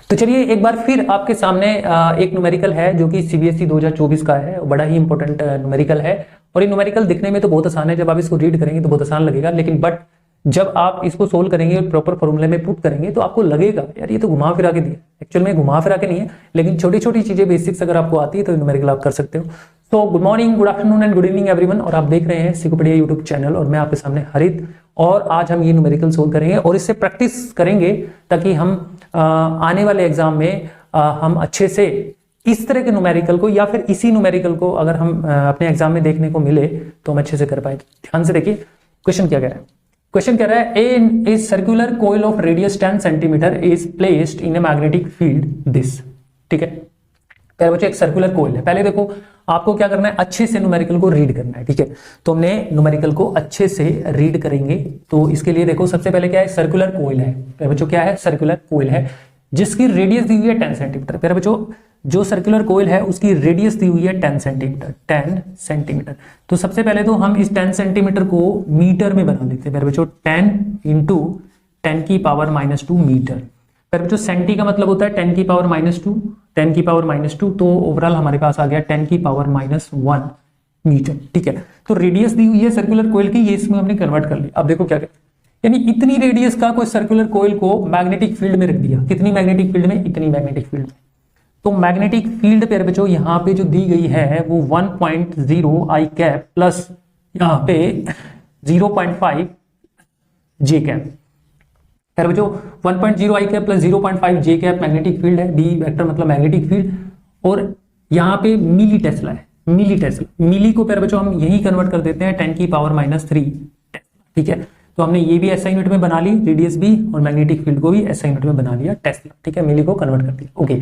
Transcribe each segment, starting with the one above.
तो चलिए एक बार फिर आपके सामने एक न्यूमेरिकल है जो कि सीबीएसई 2024 का है, बड़ा ही इंपॉर्टेंट न्यूमेरिकल है। और ये न्यूमेरिकल दिखने में तो बहुत आसान है, जब आप इसको रीड करेंगे तो बहुत आसान लगेगा, लेकिन बट जब आप इसको सोल्व करेंगे और प्रॉपर फॉर्मूले में पुट करेंगे तो आपको लगेगा यार ये तो घुमा फिरा के दिया। एक्चुअल में घुमा फिरा के नहीं है, लेकिन छोटी छोटी चीजें बेसिक्स अगर आपको आती है तो न्यूमेरिकल आप कर सकते हो। तो good morning, good afternoon and good evening everyone, और आप देख रहे हैं सिकोपीडिया यूट्यूब चैनल और मैं आपके सामने हरित। और आज हम ये न्यूमेरिकल सोल्व करेंगे और इससे प्रैक्टिस करेंगे ताकि हम आने वाले एग्जाम में हम अच्छे से इस तरह के न्यूमेरिकल को या फिर इसी न्यूमेरिकल को अगर हम अपने एग्जाम में देखने को मिले तो हम अच्छे से कर पाए। ध्यान से देखिए क्वेश्चन क्या कह रहा है। क्वेश्चन कह रहा है a circular coil of radius 10 centimetre is placed in a magnetic field this. ठीक है, पहले बच्चों एक सर्कुलर कोइल है। पहले देखो आपको क्या करना है, अच्छे से न्यूमेरिकल को रीड करना है। ठीक है, तो हमने न्यूमेरिकल को अच्छे से रीड करेंगे। तो इसके लिए देखो सबसे पहले क्या है, सर्कुलर कोइल है। पहले बच्चों क्या है, सर्कुलर कोइल है जिसकी रेडियस दी हुई है 10 सेंटीमीटर। पहले बच्चों जो सर्कुलर कोइल है उसकी रेडियस दी हुई है 10 सेंटीमीटर, 10 सेंटीमीटर। तो सबसे पहले तो हम इस 10 सेंटीमीटर को मीटर में बना लेते हैं। पहले बच्चों 10 इंटू 10 की पावर -2 मीटर। पहले बच्चों सेंटी का मतलब होता है 10 की पावर -2, 10 की पावर -2, तो ओवरऑल हमारे पास आ गया 10 की पावर -1 मीटर। ठीक है, तो रेडियस दी हुई है सर्कुलर कोइल की, ये इसमें हमने कन्वर्ट कर लिया। अब देखो क्या कहते हैं, यानी इतनी रेडियस का कोई सर्कुलर कोइल को मैग्नेटिक फील्ड में रख दिया। कितनी मैग्नेटिक फील्ड में, इतनी मैग्नेटिक फील्ड में। तो मैग्नेटिक फील्ड पे बच्चों यहाँ पे जो दी गई है वो 1.0 आई कैप प्लस यहाँ पे 0.5 जे कैप। खैर बच्चों 1.0 i cap plus 0.5 j cap magnetic field है, बी वेक्टर मतलब मैग्नेटिक फील्ड। और यहाँ पे मिली टेस्ला है, मिली टेस्ला। मिली को पैर बच्चों हम यही कन्वर्ट कर देते हैं 10 की पावर -3। ठीक है, तो हमने ये भी एसआई यूनिट में बना ली, रेडियस भी, और मैग्नेटिक फील्ड को भी एसआई यूनिट में बना लिया, टेस्ला। ठीक है, मिली को कन्वर्ट कर दिया। Okay,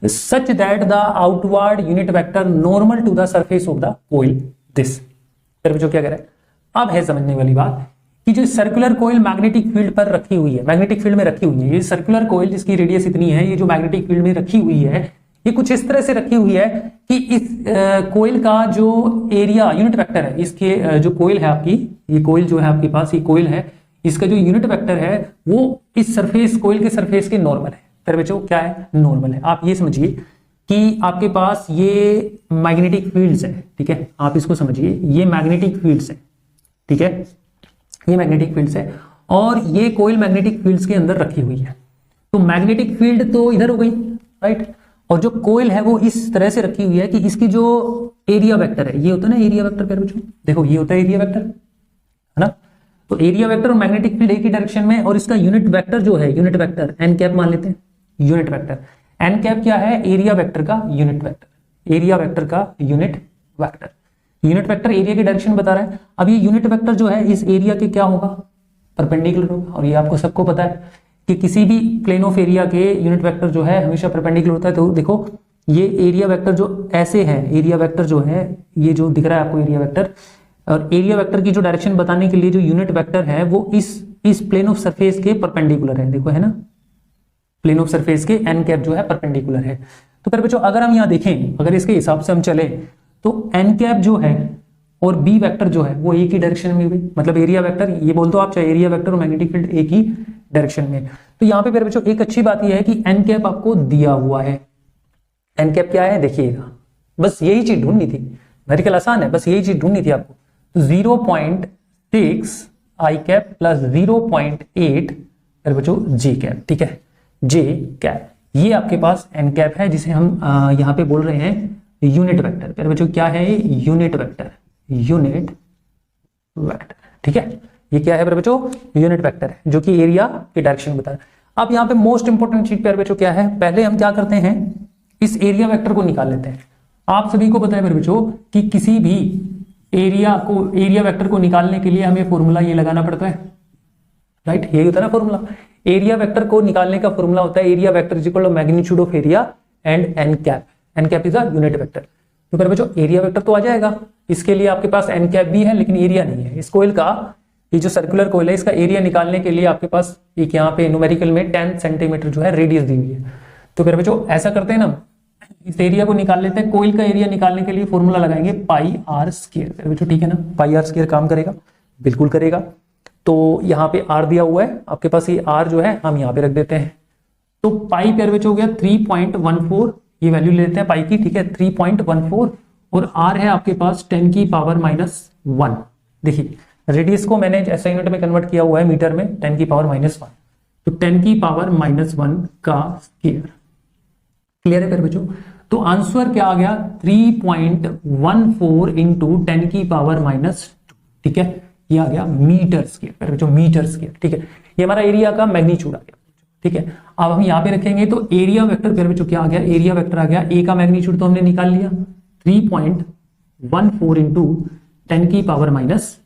such that the outward unit vector normal to the surface of the coil this. फिर बच्चों क्या कह रहा है, अब है समझने वाली बात कि जो सर्कुलर कोइल मैग्नेटिक फील्ड पर रखी हुई है, मैग्नेटिक फील्ड में रखी हुई है, ये सर्कुलर कोइल जिसकी रेडियस इतनी है, ये जो मैग्नेटिक फील्ड में रखी हुई है, ये कुछ इस तरह से रखी हुई है कि इस कोइल का जो एरिया यूनिट वेक्टर है, इसके जो कोइल है आपकी, ये कोइल जो है आपके पास, ये कोइल है, इसका जो यूनिट वेक्टर है वो इस सरफेस, कोइल के सरफेस के नॉर्मल है। फिर बच्चों क्या है, नॉर्मल है। आप ये समझिए कि आपके पास ये मैग्नेटिक फील्ड्स है। ठीक है, आप इसको समझिए, ये मैग्नेटिक फील्ड्स है। ठीक है, ये मैग्नेटिक फील्ड्स है और ये कोइल मैग्नेटिक फील्ड्स के अंदर रखी हुई है। तो मैग्नेटिक फील्ड तो इधर हो गई, राइट, और जो कोइल है वो इस तरह से रखी हुई है कि इसकी जो एरिया वेक्टर है, ये होता है ना एरिया वेक्टर। प्यारे बच्चों देखो ये होता है एरिया वेक्टर, है ना। तो एरिया वेक्टर और मैग्नेटिक फील्ड एक ही डायरेक्शन में, और इसका यूनिट वेक्टर जो है, यूनिट वेक्टर एन कैप मान लेते हैं। यूनिट वेक्टर एन कैप क्या है, एरिया वेक्टर का यूनिट वेक्टर, एरिया वेक्टर का unit vector. Unit vector area की डायरेक्शन बता रहा है। अब ये यूनिट वेक्टर जो है इस एरिया के क्या होगा, परपेंडिकुलर होगा। और ये आपको सबको पता है कि किसी भी प्लेन ऑफ एरिया के यूनिट वेक्टर जो है हमेशा परपेंडिकुलर होता है। तो देखो ये एरिया वेक्टर जो ऐसे है, एरिया वेक्टर जो है ये जो दिख रहा है आपको एरिया वेक्टर, और एरिया वेक्टर की जो डायरेक्शन बताने के लिए जो यूनिट वेक्टर है वो इस प्लेन ऑफ सरफेस के परपेंडिकुलर है। देखो है ना, प्लेन ऑफ सरफेस के एन कैप जो है परपेंडिकुलर है। तो फिर बच्चों अगर हम यहाँ देखें, अगर इसके हिसाब से हम चले तो एन कैप जो है और बी वेक्टर जो है वो एक ही डायरेक्शन में हुई, मतलब एरिया वेक्टर, ये बोल दो आप, चाहे एरिया वेक्टर और मैग्नेटिक फील्ड एक ही डायरेक्शन में। तो यहाँ पे फिर बच्चों एक अच्छी बात यह है कि एन कैप आपको दिया हुआ है। एन कैप क्या है देखिएगा, बस यही चीज ढूंढनी थी, न्यूमेरिकल आसान है, बस यही चीज ढूंढनी थी आपको। तो 0.6 आई कैप प्लस 0.8 फिर बच्चों जी कैप। ठीक है, जे कैप, ये आपके पास एन कैप है जिसे हम यहाँ पे बोल रहे हैं यूनिट वेक्टर। फिर बच्चों क्या है, यूनिट वेक्टर, यूनिट वेक्टर। ठीक है, ये क्या है फिर बच्चों, यूनिट वेक्टर है जो कि एरिया की डायरेक्शन बता रहा है। अब यहाँ पे मोस्ट इंपोर्टेंट चीज प्यारे बच्चों क्या है, पहले हम क्या करते हैं, इस एरिया वेक्टर को निकाल लेते हैं। आप सभी को पता है प्यारे बच्चों कि किसी भी एरिया वेक्टर को निकालने के लिए हमें फॉर्मूला ये लगाना पड़ता है, राइट, यही होता है ना फॉर्मूला। एरिया वेक्टर को निकालने का फॉर्मूला होता है area vector is equal to magnitude of area and n cap. N cap is a unit vector. तो फिर बच्चों एरिया वेक्टर तो आ जाएगा, इसके लिए आपके पास एन कैप भी है लेकिन एरिया नहीं है। इस कोइल का, ये जो सर्कुलर कोइल है, इसका एरिया निकालने के लिए आपके पास एक यहाँ पे न्यूमेरिकल में 10 सेंटीमीटर जो है रेडियस दी हुई है। तो फिर बच्चों ऐसा करते हैं ना, इस एरिया को निकाल लेते हैं। कोइल का एरिया निकालने के लिए फॉर्मूला लगाएंगे पाई आर स्क्वायर। बच्चों ठीक है ना, पाई आर स्क्वायर काम करेगा, बिल्कुल करेगा। तो यहाँ पे आर दिया हुआ है आपके पास, ये आर जो है हम यहाँ पे रख देते हैं। तो पाई पेयर विच हो गया 3.14, ये वैल्यू लेते हैं पाई की, ठीक है 3.14, और आर है आपके पास 10 की पावर -1। देखिए रेडियस को मैंने ऐसा यूनिट में कन्वर्ट किया हुआ है मीटर में, 10 की पावर -1, तो 10 की पावर -1 का स्क्वायर। क्लियर है प्यारे बच्चों? तो आंसर क्या आ गया 3.14 इंटू 10 की पावर -2, ठीक है, ये आ गया मीटर स्क्वायर प्यारे बच्चों, मीटर स्क्वायर, ठीक है। ये हमारा एरिया का मैग्नीट्यूड आ गया, ठीक है। अब हम यहाँ पे रखेंगे तो एरिया वेक्टर प्यारे बच्चों क्या आ गया, एरिया वेक्टर आ गया, ए का मैग्नीट्यूड तो हमने निकाल लिया 3.14 इंटू 10 की पावर -2।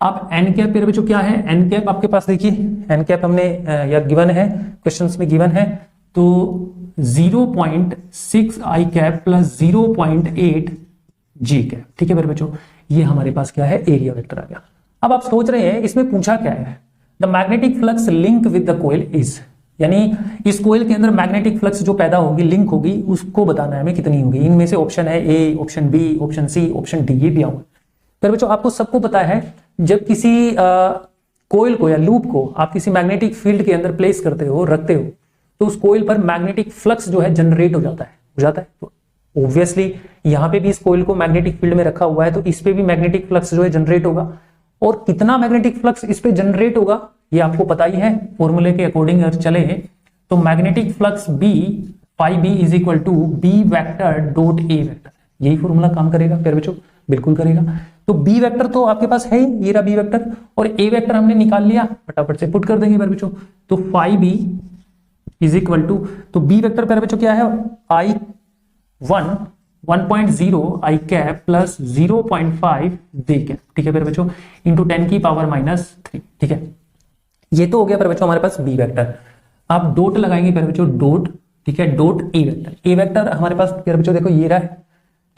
अब एन कैप प्यारे बच्चों क्या है, एन कैप आपके पास देखिए, एन कैप हमने या गिवन है, क्वेश्चंस में गिवन है, तो 0.6 आई कैप प्लस 0.8 जी कैप, ठीक है प्यारे बच्चों, ये हमारे पास क्या है, एरिया वेक्टर आ गया। अब आप सोच रहे हैं इसमें पूछा क्या है, the magnetic flux link with the coil is, यानी इस कोइल के अंदर मैग्नेटिक फ्लक्स जो पैदा होगी, लिंक होगी, उसको बताना है हमें कितनी होगी। इनमें से ऑप्शन है A, option B, option C, option D, ये भी आऊंगा। फिर बच्चों आपको सबको पता है जब किसी कोइल को या लूप को आप किसी मैग्नेटिक फील्ड के अंदर प्लेस करते हो, रखते हो, तो उस कोइल पर मैग्नेटिक फ्लक्स जो है जनरेट हो जाता है, तो ऑब्वियसली यहां पे भी इस कोइल को मैग्नेटिक फील्ड में रखा हुआ है, तो इस पे भी मैग्नेटिक फ्लक्स जो है जनरेट होगा, और कितना मैग्नेटिक फ्लक्स इस पे जनरेट होगा ये आपको पता ही है, फॉर्मूले के अकॉर्डिंग अगर चले हैं तो magnetic flux B phi B is equal to B vector dot A vector, यही फॉर्मूला काम करेगा प्यारे बच्चों, बिल्कुल करेगा। तो बी वेक्टर तो आपके पास है ही, ये रहा बी वेक्टर, और ए वेक्टर हमने निकाल लिया, फटाफट से पुट कर देंगे प्यारे बच्चों, तो phi B is equal to, तो बी वेक्टर प्यारे बच्चों क्या है, i 1.0 i cap plus 0.5 j cap, ठीक है प्यारे बच्चों, इंटू 10 की पावर -3, ठीक है। ये तो हो गया प्यारे बच्चों हमारे पास बी वेक्टर। आप डॉट लगाएंगे प्यारे बच्चों, डॉट, ठीक है, dot A vector, A vector हमारे पास प्यारे बच्चों देखो ये रहा है,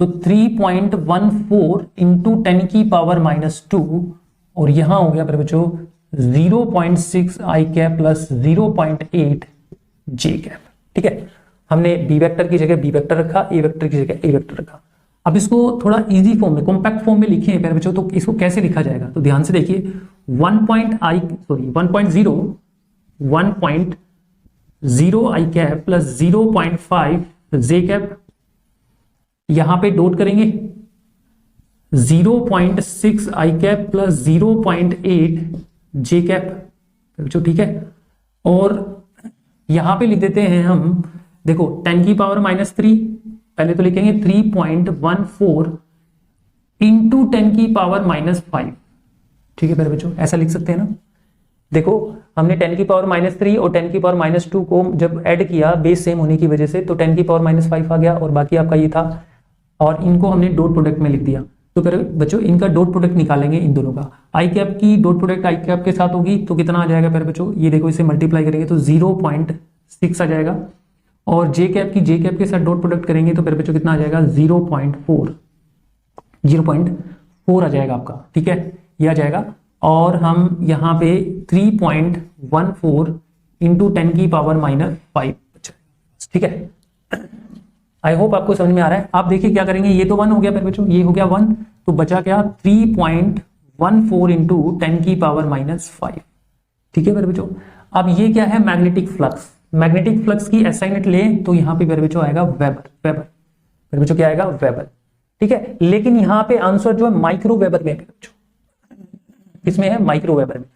तो 3.14 इंटू 10 की पावर -2, और यहां हो गया प्यारे बच्चों 0.6 आई कैप प्लस 0.8 जे कैप, ठीक है। हमने बी वेक्टर की जगह बी वेक्टर रखा, ए वेक्टर की जगह ए वेक्टर रखा। अब इसको थोड़ा इजी फॉर्म में, कॉम्पैक्ट फॉर्म में लिखे प्यारे बच्चों, तो इसको कैसे लिखा जाएगा, तो ध्यान से देखिए 1.0 i cap plus 0.5 j cap, यहां पे डॉट करेंगे 0.6 आई कैप प्लस 0.8 जे कैप, ठीक है, और यहां पे लिख देते हैं हम, देखो 10 की पावर -3, पहले तो लिखेंगे 3.14 इंटू 10 की पावर -5, ठीक है प्यारे बच्चों, ऐसा लिख सकते हैं ना। देखो हमने 10 की पावर -3 और 10 की पावर -2 को जब ऐड किया बेस सेम होने की वजह से, तो 10 की पावर -5 आ गया, और बाकी आपका ये था, और इनको हमने डॉट प्रोडक्ट में लिख दिया। तो फिर बच्चों इनका डॉट प्रोडक्ट निकालेंगे इन दोनों का, आई कैप की डॉट प्रोडक्ट आई कैप के साथ होगी तो कितना आ जाएगा प्यारे बच्चों, ये देखो इसे मल्टीप्लाई करेंगे तो 0.6 आ जाएगा, और जे कैप की जे कैप के साथ डॉट प्रोडक्ट करेंगे तो प्यारे बच्चों कितना आ जाएगा 0.4 आ जाएगा आपका, ठीक है, ये आ जाएगा। और हम यहाँ पे 3.14 इंटू 10 की पावर -5, ठीक है। आई होप आपको समझ में आ रहा है। आप देखिए क्या करेंगे, ये तो 1 हो गया प्यारे बच्चों, ये हो गया 1, तो बचा क्या 3.14 इंटू 10 की पावर -5, ठीक है प्यारे बच्चों। अब ये क्या है, मैग्नेटिक फ्लक्स, मैग्नेटिक फ्लक्स की एसआई यूनिट लें तो यहाँ पे प्यारे बच्चों आएगा वेबर, प्यारे बच्चों क्या आएगा, वेबर, ठीक है। लेकिन यहाँ पे आंसर जो है माइक्रो वेबर में, किसमें है, माइक्रो वेबर में।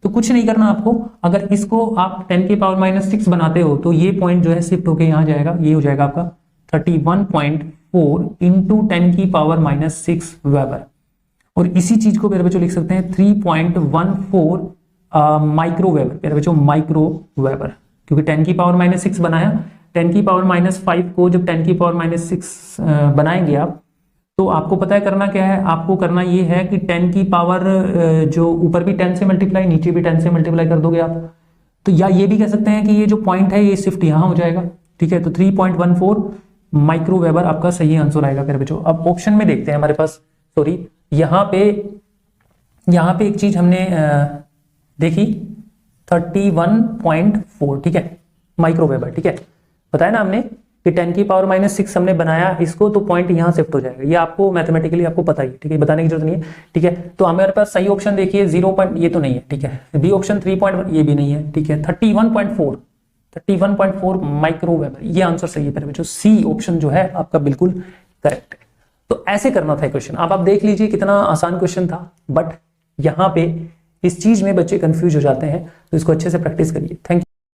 तो कुछ नहीं करना आपको, अगर इसको आप 10 की पावर -6 बनाते हो तो ये पॉइंट जो है शिफ्ट होके यहाँ जाएगा, ये हो जाएगा आपका 31.4 इंटू 10 की पावर -6 वेबर, और इसी चीज को मेरे बच्चों लिख सकते हैं 3.14 माइक्रो वेबर, मेरे बच्चों माइक्रो वेबर, क्योंकि 10 की पावर -6 बनाया, 10 की पावर -5 को जब 10 की पावर -6 बनाएंगे आप, तो आपको पता है करना क्या है, आपको करना ये है कि 10 की पावर जो ऊपर भी 10 से मल्टीप्लाई, नीचे भी 10 से मल्टीप्लाई कर दोगे आप, तो या ये भी कह सकते हैं कि ये जो पॉइंट है ये शिफ्ट यहां हो जाएगा, ठीक है। तो 3.14 माइक्रो वेबर आपका सही आंसर आएगा प्यारे बच्चों। अब ऑप्शन में देखते हैं हमारे पास, सॉरी यहाँ पे एक चीज हमने देखी 31.4, ठीक है, माइक्रो वेबर, ठीक है। बताया ना हमने कि 10 की पावर -6 हमने बनाया इसको, तो पॉइंट यहां शिफ्ट हो जाएगा, ये आपको मैथमेटिकली आपको पता ही, ठीक है, बताने की जरूरत नहीं है, ठीक है। तो हमारे पास सही ऑप्शन देखिए 0. ये तो नहीं है, ठीक है, बी ऑप्शन 3. ये भी नहीं है, ठीक है, 31.4 31.4 माइक्रोवेबर, ये आंसर सही है मेरे बच्चों। सी ऑप्शन जो है आपका बिल्कुल करेक्ट है। तो ऐसे करना था क्वेश्चन। अब आप देख लीजिए कितना आसान क्वेश्चन था, बट यहां पे इस चीज में बच्चे कंफ्यूज हो जाते हैं, तो इसको अच्छे से प्रैक्टिस करिए। Thank you.